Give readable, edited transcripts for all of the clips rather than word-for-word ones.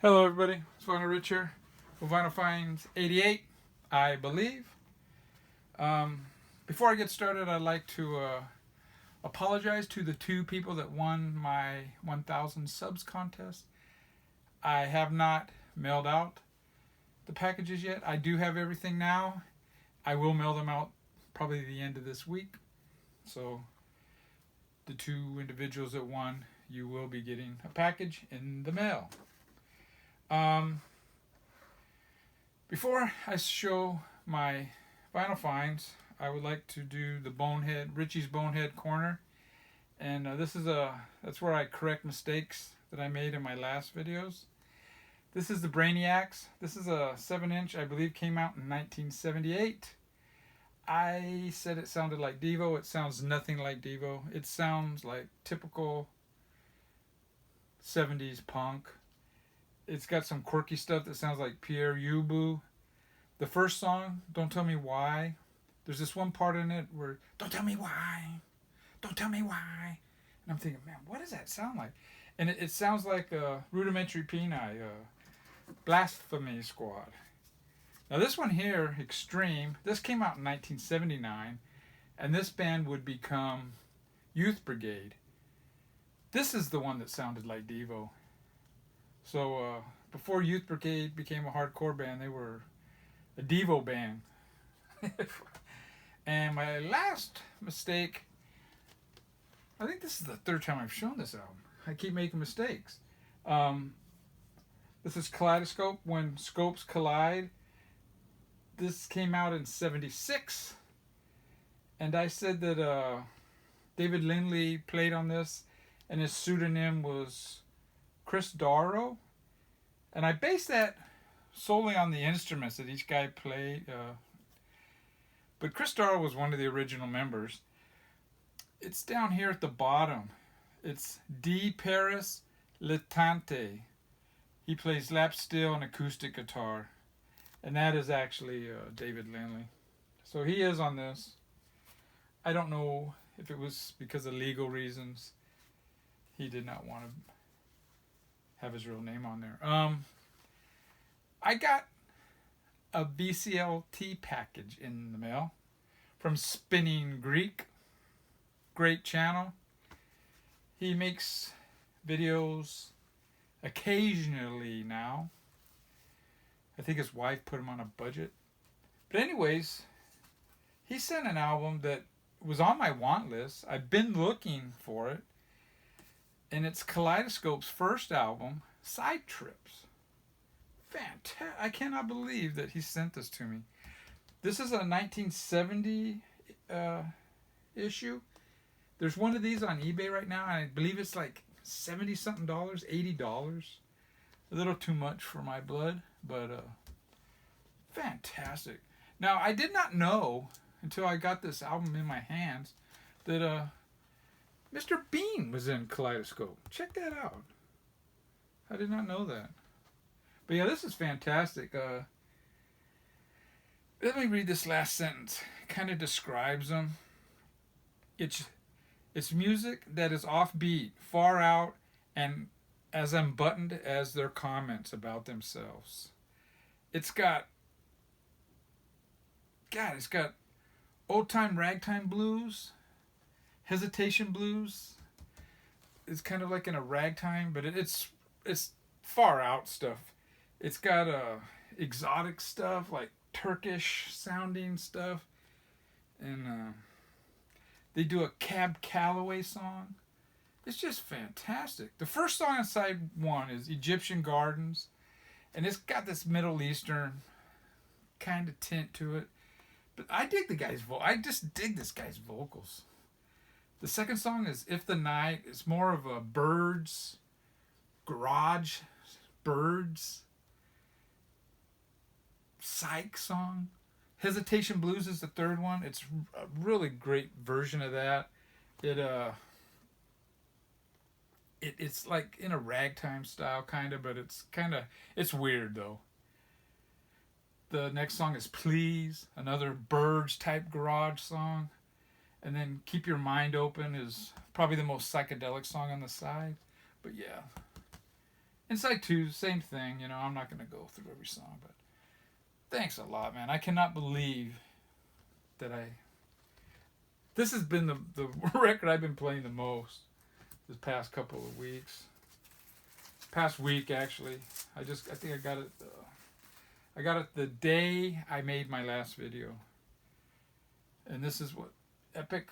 Hello, everybody. It's Vinyl Rich here for Vinyl Finds 88, I believe. Before I get started, I'd like to apologize to the two people that won my 1,000 subs contest. I have not mailed out the packages yet. I do have everything now. I will mail them out probably the end of this week. So, the two individuals that won, you will be getting a package in the mail. Before I show my vinyl finds, I would like to do the Richie's Bonehead Corner, and that's where I correct mistakes that I made in my last videos. This is the Brainiacs. This is a 7-inch, I believe, came out in 1978. I said it sounded like Devo. It sounds nothing like Devo. It sounds like typical 70s punk. It's got some quirky stuff that sounds like Pierre Ubu. The first song, Don't Tell Me Why, there's this one part in it where, don't tell me why, don't tell me why. And I'm thinking, man, what does that sound like? And it sounds like Rudimentary Peni, Blasphemy Squad. Now this one here, Extreme, this came out in 1979, and this band would become Youth Brigade. This is the one that sounded like Devo. So before Youth Brigade became a hardcore band, they were a Devo band. And my last mistake, I think this is the third time I've shown this album. I keep making mistakes. This is Kaleidoscope, When Scopes Collide. This came out in 76. And I said that David Lindley played on this, and his pseudonym was Chris Darrow, and I based that solely on the instruments that each guy played. But Chris Darrow was one of the original members. It's down here at the bottom. It's D. Paris Latente. He plays lap steel and acoustic guitar, and that is actually David Lindley. So he is on this. I don't know if it was because of legal reasons. He did not want to have his real name on there. I got a BCLT package in the mail from Spinning Greek. Great channel. He makes videos occasionally now. I think his wife put him on a budget. But anyways, he sent an album that was on my want list. I've been looking for it. And it's Kaleidoscope's first album, Side Trips. Fantastic. I cannot believe that he sent this to me. This is a 1970 issue. There's one of these on eBay right now, and I believe it's like $70-something, $80. A little too much for my blood, but fantastic. Now, I did not know until I got this album in my hands that Mr. Bean was in Kaleidoscope. Check that out. I did not know that. But yeah, this is fantastic. Let me read this last sentence. It kind of describes them. It's music that is offbeat, far out, and as unbuttoned as their comments about themselves. It's got old time ragtime blues, hesitation blues. It's kind of like in a ragtime, but it's far out stuff. It's got exotic stuff like Turkish sounding stuff, and they do a Cab Calloway song. It's just fantastic. The first song on side one is Egyptian Gardens, and it's got this Middle Eastern kind of tint to it. But I dig the guy's I just dig this guy's vocals. The second song is If the Night. It's more of a garage psych song. Hesitation Blues is the third one. It's a really great version of that. It's like in a ragtime style kind of, but it's weird though. The next song is Please, another Byrds type garage song. And then Keep Your Mind Open is probably the most psychedelic song on the side. But yeah, Inside 2, same thing. You know, I'm not going to go through every song, but thanks a lot, man. I cannot believe that this has been the record I've been playing the most this past couple of weeks. Past week, actually. I think I got it. I got it the day I made my last video. And this is what Epic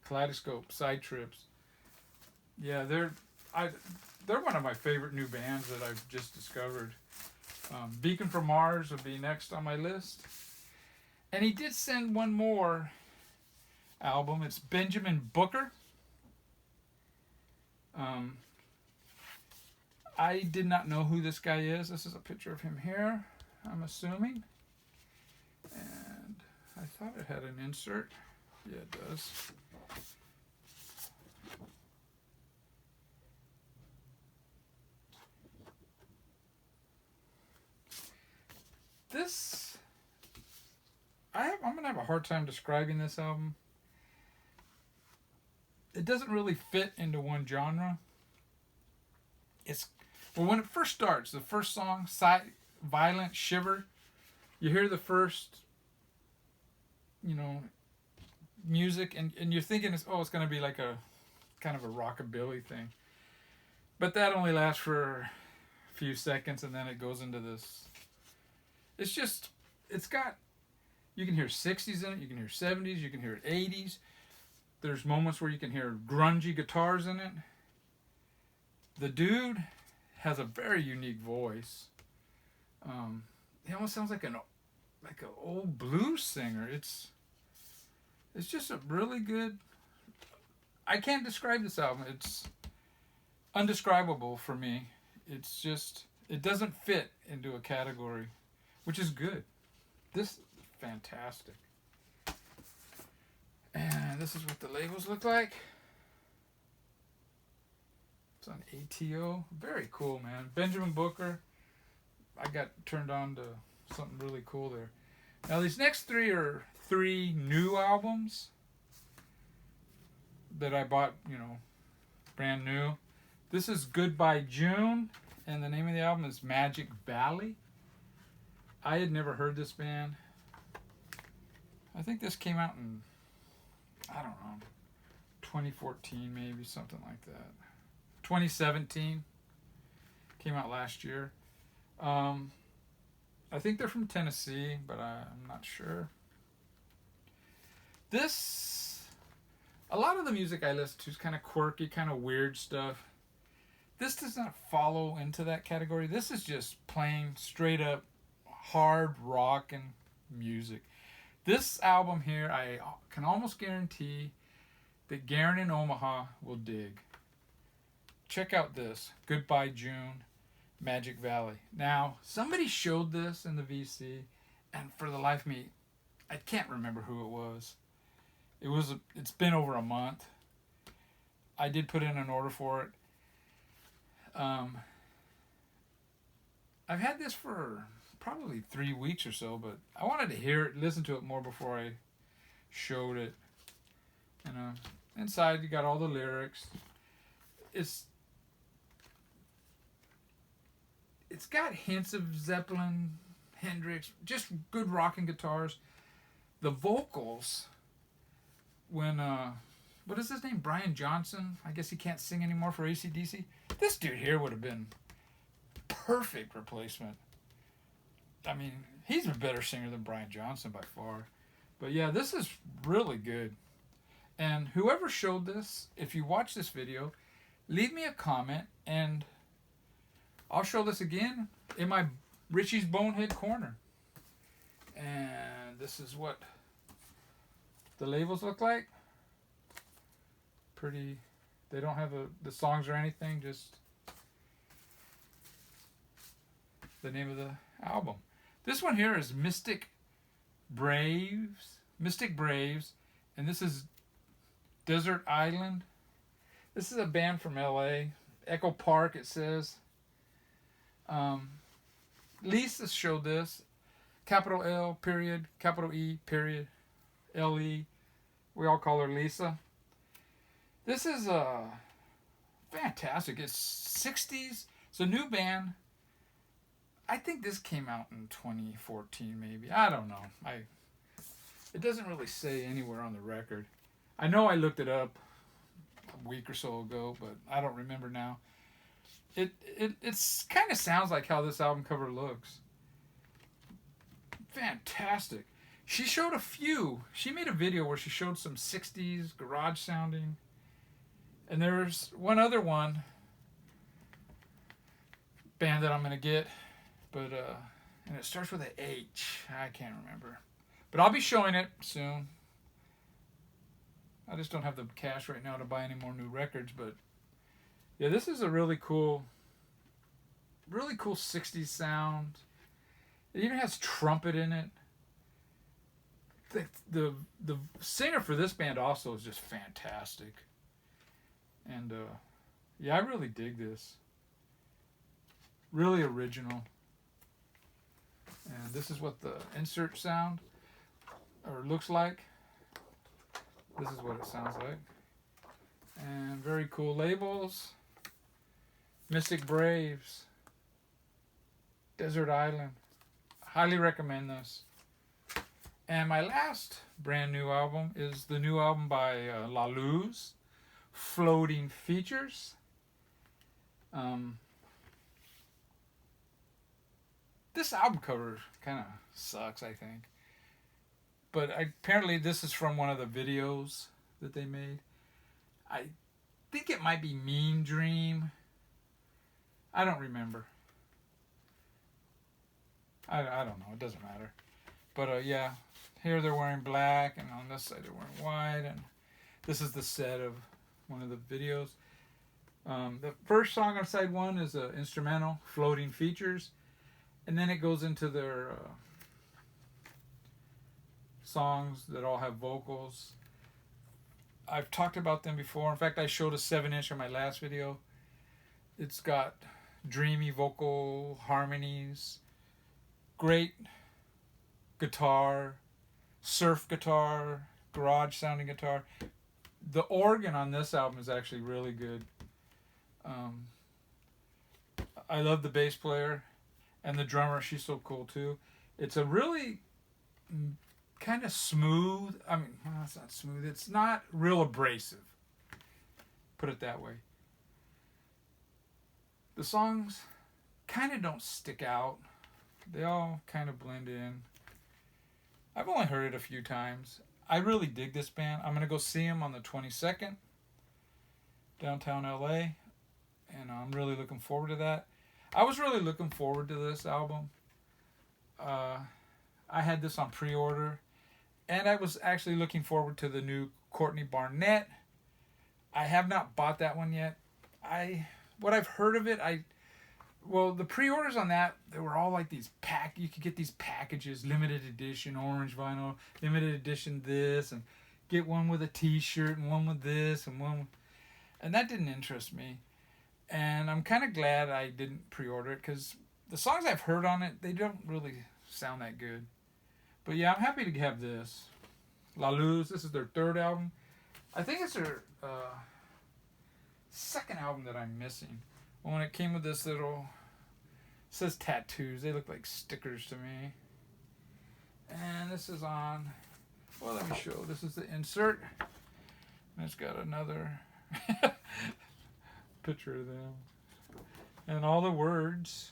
Kaleidoscope Side Trips. Yeah, they're one of my favorite new bands that I've just discovered. Beacon from Mars would be next on my list. And he did send one more album. It's Benjamin Booker. I did not know who this guy is. This is a picture of him here, I'm assuming. And I thought it had an insert. Yeah, it does. I'm going to have a hard time describing this album. It doesn't really fit into one genre. When it first starts, the first song, Violent Shiver, you hear the first, music, and you're thinking, it's going to be like a kind of a rockabilly thing. But that only lasts for a few seconds, and then it goes into this. You can hear 60s in it, you can hear 70s, you can hear 80s. There's moments where you can hear grungy guitars in it. The dude has a very unique voice. He almost sounds like an old blues singer. It's just a really good. I can't describe this album. It's undescribable for me. It doesn't fit into a category, which is good. This is fantastic. And this is what the labels look like. It's on ATO. Very cool, man. Benjamin Booker. I got turned on to something really cool there. Now, these next 3 are 3 new albums that I bought, brand new. This is Goodbye June, and the name of the album is Magic Valley. I had never heard this band. I think this came out in, 2014 maybe, something like that. 2017. Came out last year. I think they're from Tennessee, but I'm not sure. A lot of the music I listen to is kind of quirky, kind of weird stuff. This does not follow into that category. This is just plain, straight up, hard rock and music. This album here, I can almost guarantee that Garen in Omaha will dig. Check out this, Goodbye June, Magic Valley. Now, somebody showed this in the VC, and for the life of me, I can't remember who it was. It's been over a month. I did put in an order for it. I've had this for probably 3 weeks or so, but I wanted to hear it, listen to it more before I showed it. Inside you got all the lyrics. It's got hints of Zeppelin, Hendrix, just good rocking guitars. The vocals, when what is his name? Brian Johnson. I guess he can't sing anymore for AC/DC. This dude here would have been perfect replacement. I mean, he's a better singer than Brian Johnson by far. But yeah, this is really good. And whoever showed this, if you watch this video, leave me a comment and I'll show this again in my Richie's Bonehead Corner. And this is what the labels look like. Pretty. They don't have the songs or anything, just the name of the album. This one here is Mystic Braves, and this is Desert Island. This is a band from LA, Echo Park it says. Lisa showed this, capital L period, capital E period, L-E. We all call her Lisa. This is fantastic. It's 60s It's a new band. I think this came out in 2014, maybe. I don't know. It doesn't really say anywhere on the record. I know I looked it up a week or so ago, but I don't remember now. It's kind of sounds like how this album cover looks. Fantastic. She showed a few. She made a video where she showed some 60s garage sounding. And there's one other one band that I'm going to get. But, and it starts with an H. I can't remember. But I'll be showing it soon. I just don't have the cash right now to buy any more new records. But, yeah, this is a really cool 60s sound. It even has trumpet in it. The singer for this band also is just fantastic. And, yeah, I really dig this. Really original. And this is what the insert sound or looks like. This is what it sounds like. And very cool labels. Mystic Braves. Desert Island. Highly recommend this. And my last brand new album is the new album by La Luz, Floating Features. This album cover kind of sucks, I think. But apparently this is from one of the videos that they made. I think it might be Mean Dream. I don't remember. I don't know. It doesn't matter. But yeah, here they're wearing black, and on this side they're wearing white, and this is the set of one of the videos. The first song on side one is an instrumental, Floating Features, and then it goes into their songs that all have vocals. I've talked about them before. In fact, I showed a 7-inch on my last video. It's got dreamy vocal harmonies, great guitar, surf guitar, garage sounding guitar. The organ on this album is actually really good. I love the bass player and the drummer. She's so cool too. It's a really kind of smooth. I mean, well, it's not smooth. It's not real abrasive. Put it that way. The songs kind of don't stick out. They all kind of blend in. I've only heard it a few times. I really dig this band. I'm going to go see them on the 22nd, downtown LA, and I'm really looking forward to that. I was really looking forward to this album. I had this on pre-order, and I was actually looking forward to the new Courtney Barnett. I have not bought that one yet. What I've heard of it, the pre-orders on that, they were all like these you could get these packages, limited edition orange vinyl, limited edition this, and get one with a t-shirt and one with this and one, and that didn't interest me. And I'm kind of glad I didn't pre-order it, because the songs I've heard on it, they don't really sound that good. But yeah, I'm happy to have this. La Luz, this is their third album. I think it's their second album that I'm missing. When it came with this little, it says tattoos. They look like stickers to me. And this is on, well, let me show. This is the insert. And it's got another picture of them. And all the words,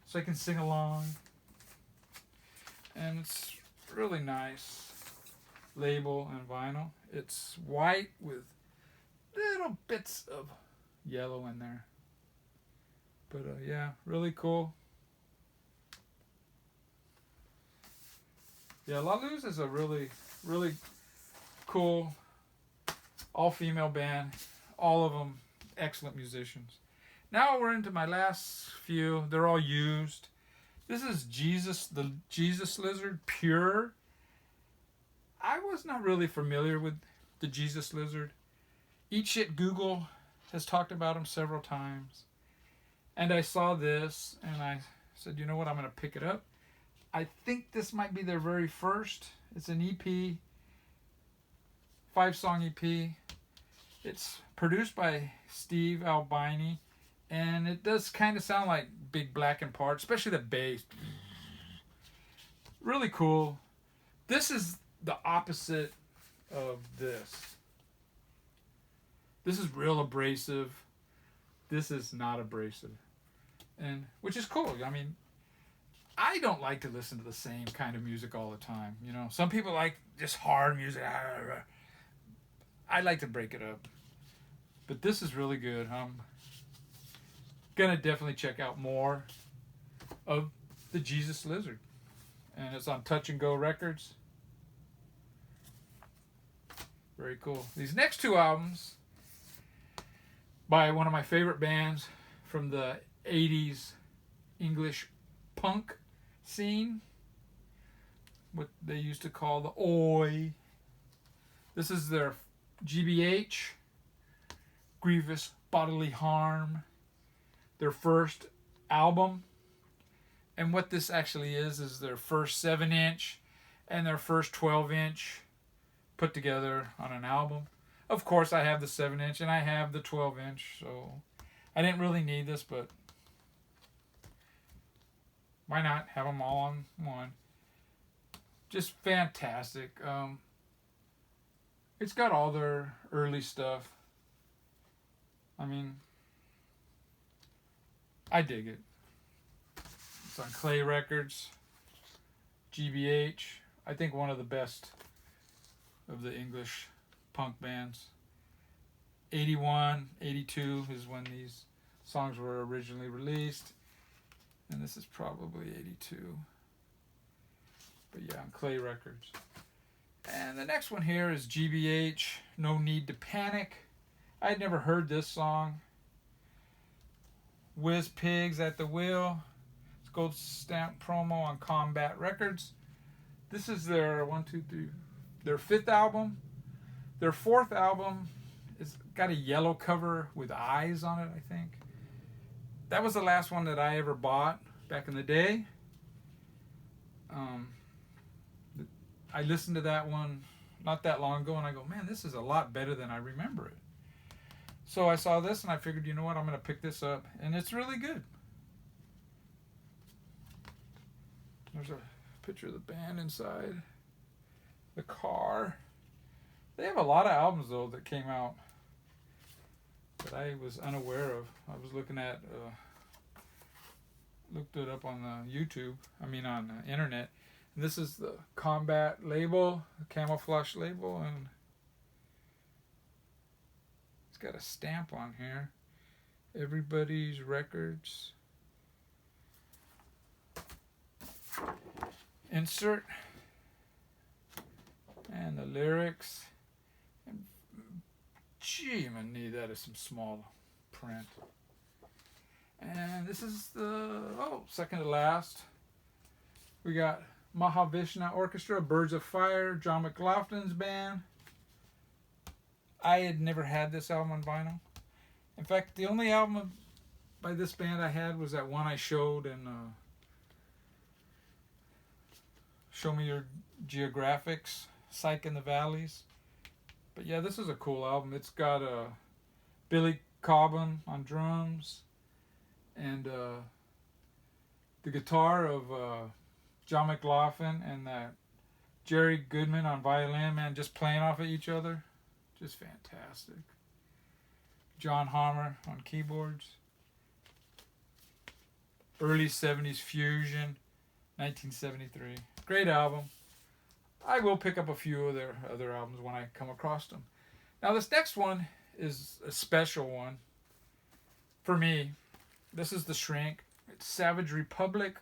so I can sing along. And it's really nice label and vinyl. It's white with little bits of yellow in there. But yeah, really cool. Yeah, La Luz is a really, really cool all-female band. All of them excellent musicians. Now we're into my last few. They're all used. This is the Jesus Lizard Pure. I was not really familiar with the Jesus Lizard. Eat Shit Google has talked about them several times. And I saw this, and I said, you know what, I'm going to pick it up. I think this might be their very first. It's an EP, 5-song EP. It's produced by Steve Albini And it does kind of sound like Big Black in part, especially the bass. Really cool. This is the opposite of this. This is real abrasive. This is not abrasive. And which is cool. I mean, I don't like to listen to the same kind of music all the time. You know, some people like just hard music. I like to break it up. But this is really good. I'm gonna definitely check out more of the Jesus Lizard. And it's on Touch and Go Records. Very cool. These next two albums by one of my favorite bands from the 80s English punk scene. What they used to call the Oi. This is their GBH, Grievous Bodily Harm, their first album. And what this actually is their first 7-inch and their first 12-inch put together on an album. Of course, I have the 7-inch and I have the 12-inch, so I didn't really need this, but why not have them all on one? Just fantastic. It's got all their early stuff. I mean, I dig it. It's on Clay Records, GBH. I think one of the best of the English punk bands. 81, 82 is when these songs were originally released. And this is probably 82. But yeah, on Clay Records. And the next one here is GBH, No Need to Panic. I had never heard this song. Whiz Pigs at the Wheel. It's gold stamp promo on Combat Records. This is their their 5th album. Their 4th album is got a yellow cover with eyes on it, I think. That was the last one that I ever bought back in the day. I listened to that one not that long ago, and I go, man, this is a lot better than I remember it. So I saw this, and I figured, you know what, I'm going to pick this up, and it's really good. There's a picture of the band inside the car. They have a lot of albums, though, that came out that I was unaware of. I was looking at, looked it up on YouTube, on the internet. And this is the Combat label, the camouflage label, and it's got a stamp on here. Everybody's Records. Insert. And the lyrics. And gee, man, that is some small print. And this is the, second to last. We got Mahavishna Orchestra, Birds of Fire, John McLaughlin's band. I had never had this album on vinyl. In fact, the only album by this band I had was that one I showed in Show Me Your Geographics, Psych in the Valleys. But yeah, this is a cool album. It's got Billy Cobham on drums and the guitar of John McLaughlin and Jerry Goodman on violin, man, just playing off of each other. Just fantastic. John Harmer on keyboards. Early 70s fusion, 1973. Great album. I will pick up a few of their other albums when I come across them. Now this next one is a special one for me. This is The Shrink. It's Savage Republic.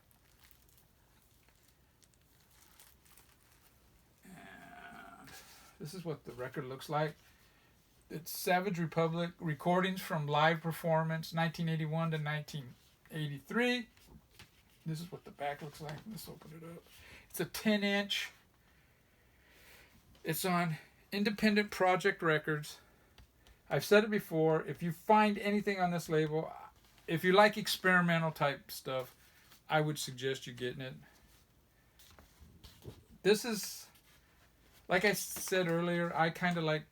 And this is what the record looks like. It's Savage Republic recordings from live performance 1981 to 1983. This is what the back looks like. Let's open it up. It's a 10-inch. It's on Independent Project Records. I've said it before. If you find anything on this label, if you like experimental type stuff, I would suggest you getting it. This is, like I said earlier, I kind of like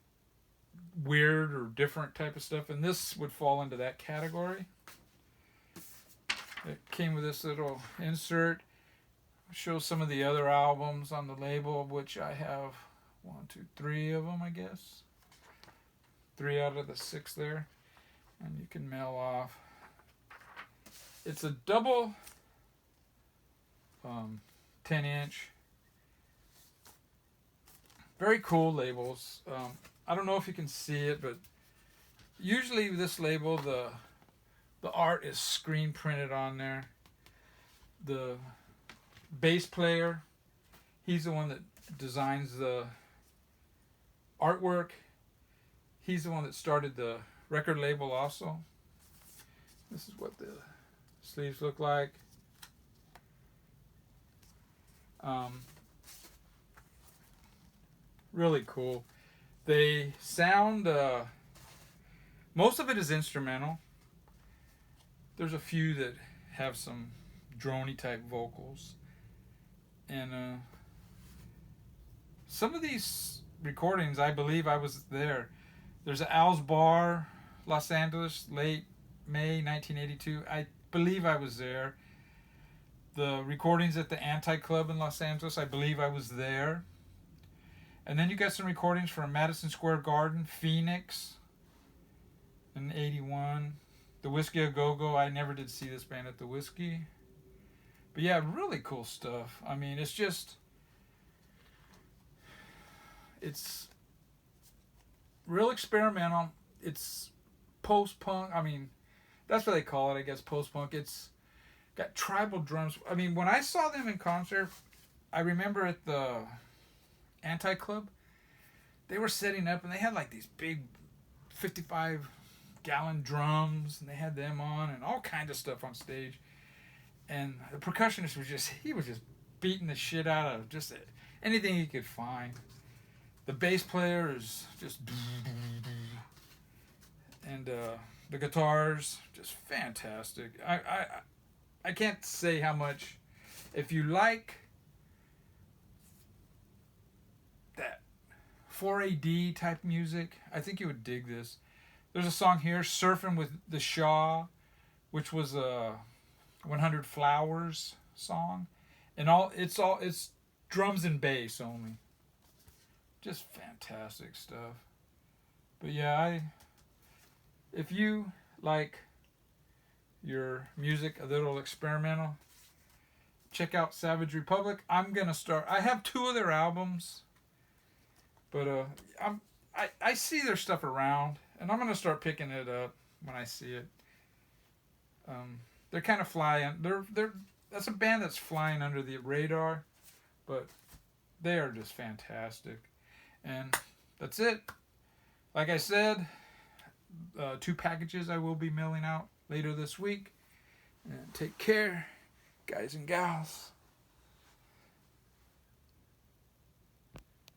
weird or different type of stuff, and this would fall into that category. It came with this little insert. Shows some of the other albums on the label, of which I have 1, 2, 3 of them, I guess. 3 out of the 6 there. And you can mail off. It's a double 10-inch. Very cool labels. I don't know if you can see it, but usually this label, the art is screen printed on there. The bass player, he's the one that designs the artwork. He's the one that started the record label also. This is what the sleeves look like. Really cool. They sound, most of it is instrumental. There's a few that have some drony type vocals. And some of these recordings, I believe I was there. There's an Al's Bar, Los Angeles, late May 1982. I believe I was there. The recordings at the Anti Club in Los Angeles, I believe I was there. And then you got some recordings from Madison Square Garden, Phoenix in 81. The Whiskey A Go-Go, I never did see this band at the Whiskey. But yeah, really cool stuff. I mean, it's just, it's real experimental. It's post-punk. I mean, that's what they call it, I guess, post-punk. It's got tribal drums. I mean, when I saw them in concert, I remember at the Anti Club, they were setting up and they had like these big 55-gallon drums, and they had them on and all kinds of stuff on stage. And the percussionist was just beating the shit out of just anything he could find. The bass player is just, and the guitars just fantastic. I can't say how much. If you like that 4AD type music, I think you would dig this. There's a song here, Surfing with the Shaw, which was a 100 Flowers song, and it's drums and bass only. Just fantastic stuff. But yeah, if you like your music a little experimental, check out Savage Republic. I have 2 of their albums, but I see their stuff around, and I'm gonna start picking it up when I see it. They're kind of flying. That's a band that's flying under the radar, but they are just fantastic. And that's it. Like I said, 2 packages I will be mailing out later this week. And take care, guys and gals.